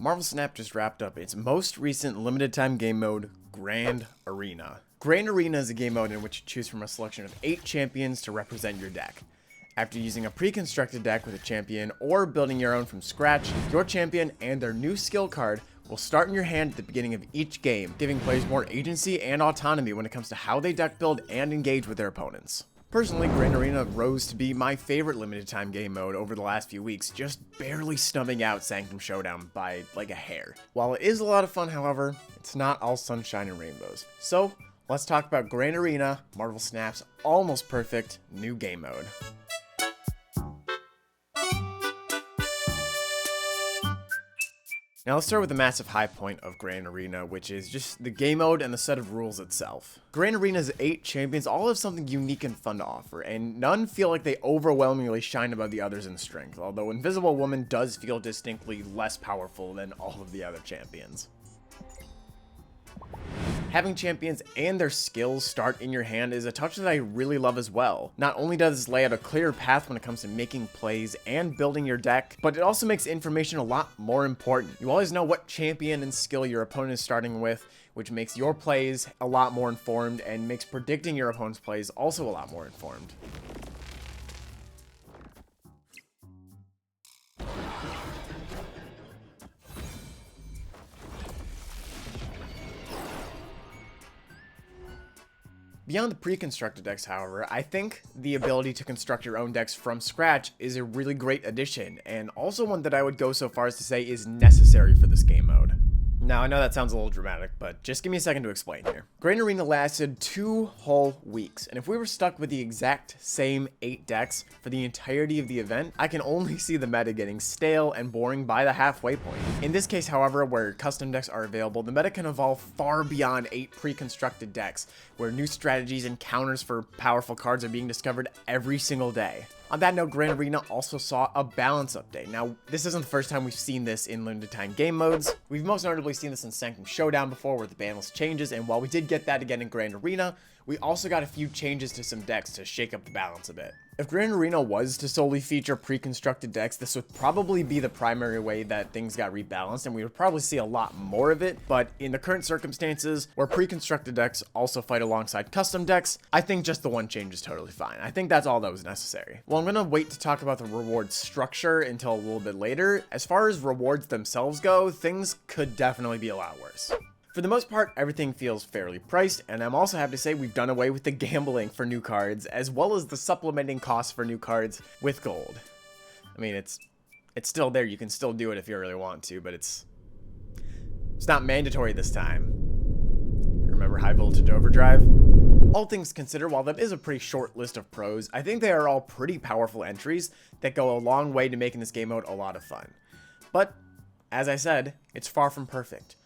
Marvel Snap just wrapped up its most recent limited time game mode, Grand Arena. Grand Arena is a game mode in which you choose from a selection of 8 champions to represent your deck. After using a pre-constructed deck with a champion or building your own from scratch, your champion and their new skill card will start in your hand at the beginning of each game, giving players more agency and autonomy when it comes to how they deck build and engage with their opponents. Personally, Grand Arena rose to be my favorite limited time game mode over the last few weeks, just barely snubbing out Sanctum Showdown by like a hair. While it is a lot of fun, however, it's not all sunshine and rainbows. So, let's talk about Grand Arena, Marvel Snap's almost perfect new game mode. Now let's start with the massive high point of Grand Arena, which is just the game mode and the set of rules itself. Grand Arena's 8 champions all have something unique and fun to offer, and none feel like they overwhelmingly shine above the others in strength, although Invisible Woman does feel distinctly less powerful than all of the other champions. Having champions and their skills start in your hand is a touch that I really love as well. Not only does this lay out a clear path when it comes to making plays and building your deck, but it also makes information a lot more important. You always know what champion and skill your opponent is starting with, which makes your plays a lot more informed and makes predicting your opponent's plays also a lot more informed. Beyond the pre-constructed decks, however, I think the ability to construct your own decks from scratch is a really great addition, and also one that I would go so far as to say is necessary for this game mode. Now, I know that sounds a little dramatic, but just give me a second to explain here. Grand Arena lasted 2 whole weeks, and if we were stuck with the exact same 8 decks for the entirety of the event, I can only see the meta getting stale and boring by the halfway point. In this case, however, where custom decks are available, the meta can evolve far beyond 8 pre-constructed decks, where new strategies and counters for powerful cards are being discovered every single day. On that note, Grand Arena also saw a balance update. Now, this isn't the first time we've seen this in limited time game modes. We've most notably seen this in Sanctum Showdown before, where the ban list changes, and while we did get that again in Grand Arena, we also got a few changes to some decks to shake up the balance a bit. If Grand Arena was to solely feature pre-constructed decks, this would probably be the primary way that things got rebalanced, and we would probably see a lot more of it, but in the current circumstances, where pre-constructed decks also fight alongside custom decks, I think just the one change is totally fine. I think that's all that was necessary. Well, I'm gonna wait to talk about the reward structure until a little bit later. As far as rewards themselves go, things could definitely be a lot worse. For the most part, everything feels fairly priced, and I'm also happy to say we've done away with the gambling for new cards, as well as the supplementing costs for new cards with gold. I mean, it's still there, you can still do it if you really want to, but it's not mandatory this time. Remember High Voltage Overdrive? All things considered, while that is a pretty short list of pros, I think they are all pretty powerful entries that go a long way to making this game mode a lot of fun. But, as I said, it's far from perfect.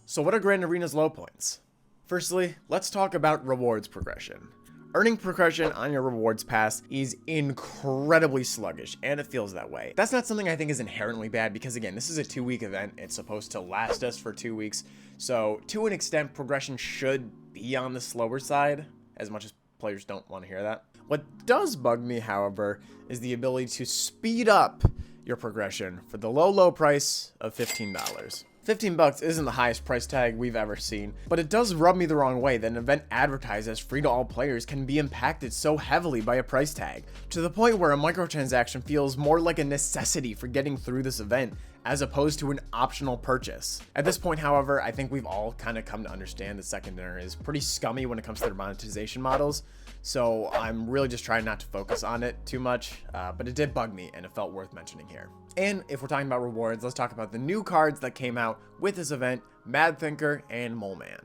So what are Grand Arena's low points? Firstly, let's talk about rewards progression. Earning progression on your rewards pass is incredibly sluggish, and it feels that way. That's not something I think is inherently bad because, again, this is a 2-week event. It's supposed to last us for 2 weeks. So to an extent, progression should be on the slower side, as much as players don't want to hear that. What does bug me, however, is the ability to speed up your progression for the low price of $15. $15 isn't the highest price tag we've ever seen, but it does rub me the wrong way that an event advertised as free to all players can be impacted so heavily by a price tag, to the point where a microtransaction feels more like a necessity for getting through this event as opposed to an optional purchase. At this point, however, I think we've all kind of come to understand that Second Dinner is pretty scummy when it comes to their monetization models, so I'm really just trying not to focus on it too much, but it did bug me and it felt worth mentioning here. And if we're talking about rewards, let's talk about the new cards that came out with this event, Mad Thinker and Milman.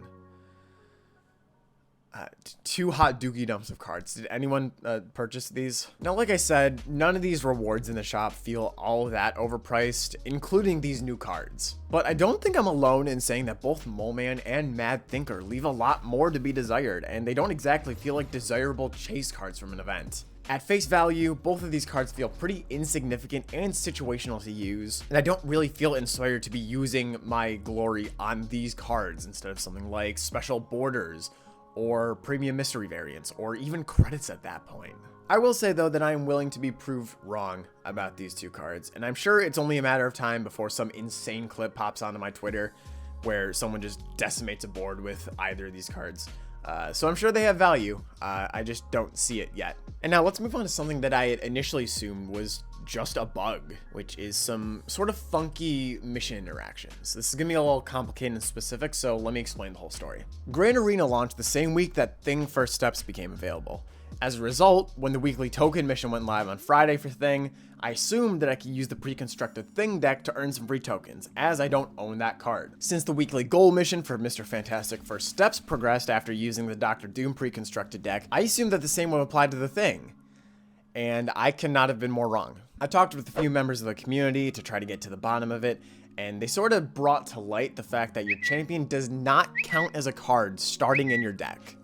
2 hot dookie dumps of cards. Did anyone purchase these? Now, like I said, none of these rewards in the shop feel all that overpriced, including these new cards. But I don't think I'm alone in saying that both Milman and Mad Thinker leave a lot more to be desired, and they don't exactly feel like desirable chase cards from an event. At face value, both of these cards feel pretty insignificant and situational to use, and I don't really feel inspired to be using my glory on these cards instead of something like Special Borders, or Premium Mystery variants, or even credits at that point. I will say though that I am willing to be proved wrong about these two cards, and I'm sure it's only a matter of time before some insane clip pops onto my Twitter where someone just decimates a board with either of these cards. So I'm sure they have value, I just don't see it yet. And now let's move on to something that I had initially assumed was just a bug, which is some sort of funky mission interactions. This is gonna be a little complicated and specific, so let me explain the whole story. Grand Arena launched the same week that Thing First Steps became available. As a result, when the weekly token mission went live on Friday for Thing, I assumed that I could use the pre-constructed Thing deck to earn some free tokens, as I don't own that card. Since the weekly goal mission for Mr. Fantastic First Steps progressed after using the Dr. Doom pre-constructed deck, I assumed that the same would apply to the Thing. And I cannot have been more wrong. I talked with a few members of the community to try to get to the bottom of it, and they sort of brought to light the fact that your champion does not count as a card starting in your deck,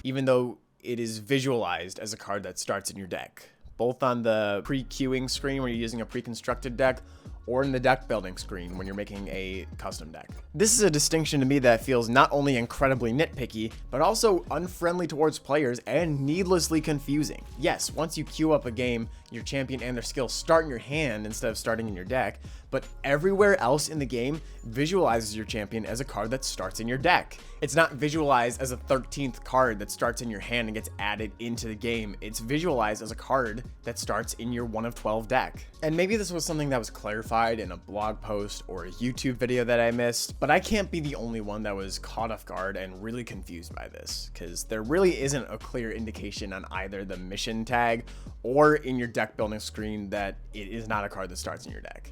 even though it is visualized as a card that starts in your deck, both on the pre-queuing screen when you're using a pre-constructed deck, or in the deck building screen when you're making a custom deck. This is a distinction to me that feels not only incredibly nitpicky, but also unfriendly towards players and needlessly confusing. Yes, once you queue up a game, your champion and their skills start in your hand instead of starting in your deck, but everywhere else in the game visualizes your champion as a card that starts in your deck. It's not visualized as a 13th card that starts in your hand and gets added into the game. It's visualized as a card that starts in your 1 of 12 deck. And maybe this was something that was clarified in a blog post or a YouTube video that I missed, but I can't be the only one that was caught off guard and really confused by this, because there really isn't a clear indication on either the mission tag or in your deck building screen that it is not a card that starts in your deck.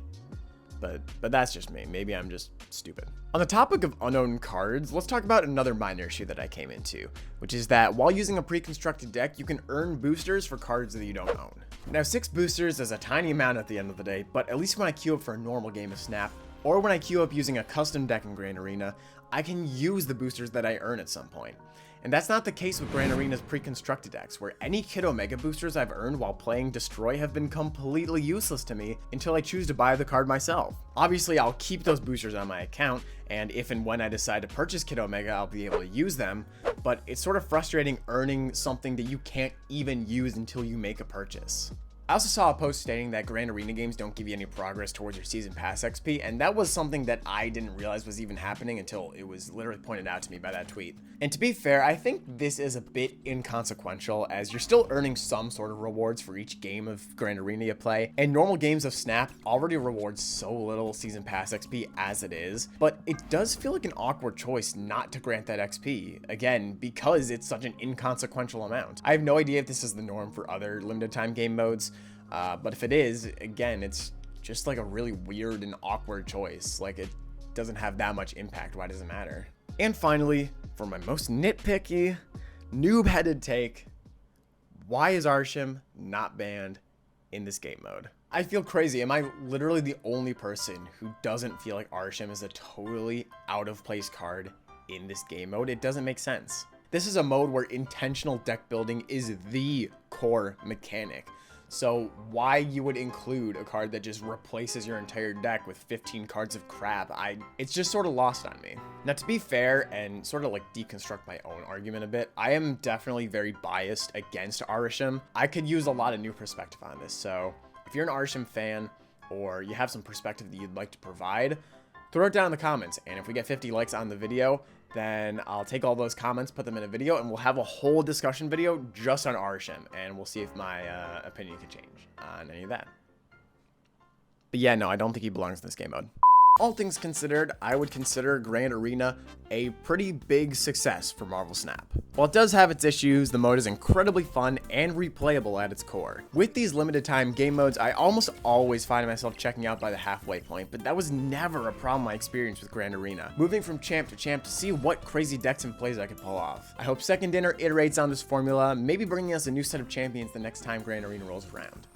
But that's just me. Maybe I'm just stupid. On the topic of unowned cards, let's talk about another minor issue that I came into, which is that while using a pre-constructed deck, you can earn boosters for cards that you don't own. Now, 6 boosters is a tiny amount at the end of the day, but at least when I queue up for a normal game of Snap, or when I queue up using a custom deck in Grand Arena, I can use the boosters that I earn at some point. And that's not the case with Grand Arena's pre-constructed decks, where any Kid Omega boosters I've earned while playing Destroy have been completely useless to me until I choose to buy the card myself. Obviously, I'll keep those boosters on my account, and if and when I decide to purchase Kid Omega, I'll be able to use them, but it's sort of frustrating earning something that you can't even use until you make a purchase. I also saw a post stating that Grand Arena games don't give you any progress towards your Season Pass XP, and that was something that I didn't realize was even happening until it was literally pointed out to me by that tweet. And to be fair, I think this is a bit inconsequential, as you're still earning some sort of rewards for each game of Grand Arena you play, and normal games of Snap already reward so little Season Pass XP as it is, but it does feel like an awkward choice not to grant that XP, again, because it's such an inconsequential amount. I have no idea if this is the norm for other limited time game modes, but if it is, again, it's just like a really weird and awkward choice. Like, it doesn't have that much impact. Why does it matter? And finally, for my most nitpicky, noob-headed take, why is Arshim not banned in this game mode? I feel crazy. Am I literally the only person who doesn't feel like Arshim is a totally out-of-place card in this game mode? It doesn't make sense. This is a mode where intentional deck building is the core mechanic. So why you would include a card that just replaces your entire deck with 15 cards of crap, it's just sort of lost on me. Now, to be fair and sort of like deconstruct my own argument a bit, I am definitely very biased against Arshim. I could use a lot of new perspective on this, so if you're an Arshim fan or you have some perspective that you'd like to provide, throw it down in the comments, and if we get 50 likes on the video, then I'll take all those comments, put them in a video, and we'll have a whole discussion video just on Arshim, and we'll see if my opinion can change on any of that. But yeah, no, I don't think he belongs in this game mode. All things considered, I would consider Grand Arena a pretty big success for Marvel Snap. While it does have its issues, the mode is incredibly fun and replayable at its core. With these limited time game modes, I almost always find myself checking out by the halfway point, but that was never a problem I experienced with Grand Arena. Moving from champ to champ to see what crazy decks and plays I could pull off. I hope Second Dinner iterates on this formula, maybe bringing us a new set of champions the next time Grand Arena rolls around.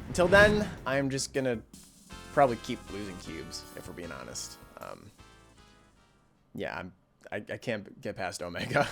Until then, I'm just gonna probably keep losing cubes, if we're being honest. Yeah, I can't get past Omega.